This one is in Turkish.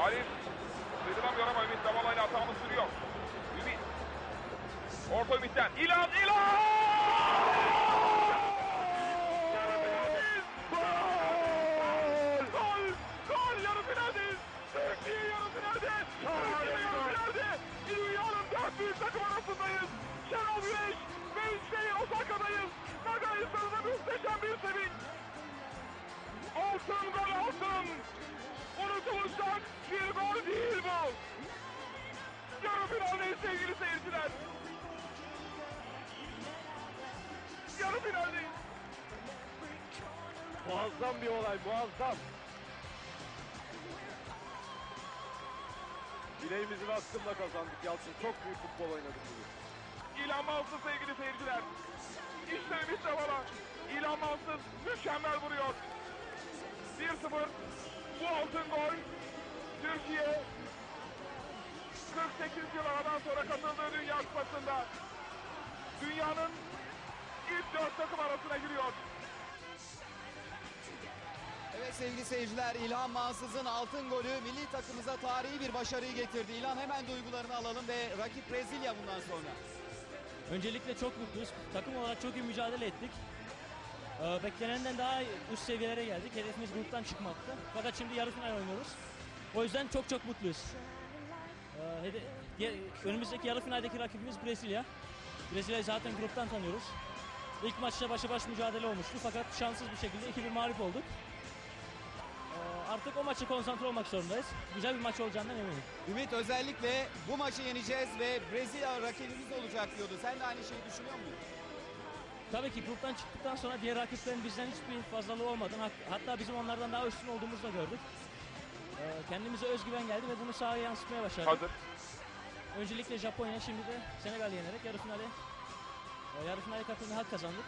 Halis sıyrılamıyor ama Ümit Davala ile hatamız sürüyor. Ümit. Orta Ümit'ten. İlan! Gol! Yarı finaldeyiz. Türkiye yarı finalde. Türkiye yarı finalde. Dünyanın 4 büyük takım arasındayız. Şenol Güneş ve işte Osaka'dayız. Naga'yı sarıda muhteşem bir sevinç. Altın gol altın. Unutulacak bir gol değil bu. Yarı finaldeyiz sevgili seyirciler. Yarı finaldeyiz. Muazzam bir olay, muazzam. Bileğimizin hakkında kazandık Yalçın. Çok büyük futbol oynadık bugün. İlhan Mansız sevgili seyirciler. İşte Ümit Davala. İlhan Mansız mükemmel vuruyor. 1-0. Bu altın gol. Türkiye 48 yıl aradan sonra katıldığı Dünya Kupası'nda dünyanın ilk 4 takım arasına giriyor. Evet sevgili seyirciler, İlhan Mansız'ın altın golü milli takımımıza tarihi bir başarıyı getirdi. İlhan, hemen duygularını alalım ve rakip Brezilya bundan sonra. Öncelikle çok mutluyuz. Takım olarak çok iyi mücadele ettik. Beklenenden daha üst seviyelere geldik. Hedefimiz gruptan çıkmaktı. Fakat şimdi yarı final oynuyoruz. O yüzden çok mutluyuz. Önümüzdeki yarı finaldeki rakibimiz Brezilya. Brezilya'yı zaten gruptan tanıyoruz. İlk maçta başa baş mücadele olmuştu fakat şanssız bir şekilde 2-1 mağlup olduk. Artık o maça konsantre olmak zorundayız. Güzel bir maç olacağından eminim. Ümit, özellikle bu maçı yeneceğiz ve Brezilya rakibimiz olacak diyordu. Sen de aynı şeyi düşünüyor musun? Tabii ki gruptan çıktıktan sonra diğer rakiplerin bizden hiçbir fazlalığı olmadı. Hatta bizim onlardan daha üstün olduğumuzu da gördük. Kendimize özgüven geldi ve bunu sahaya yansıtmaya başardık. Hazır. Öncelikle Japonya, şimdi de Senegal'i yenerek yarı finale katılmaya hak kazandık.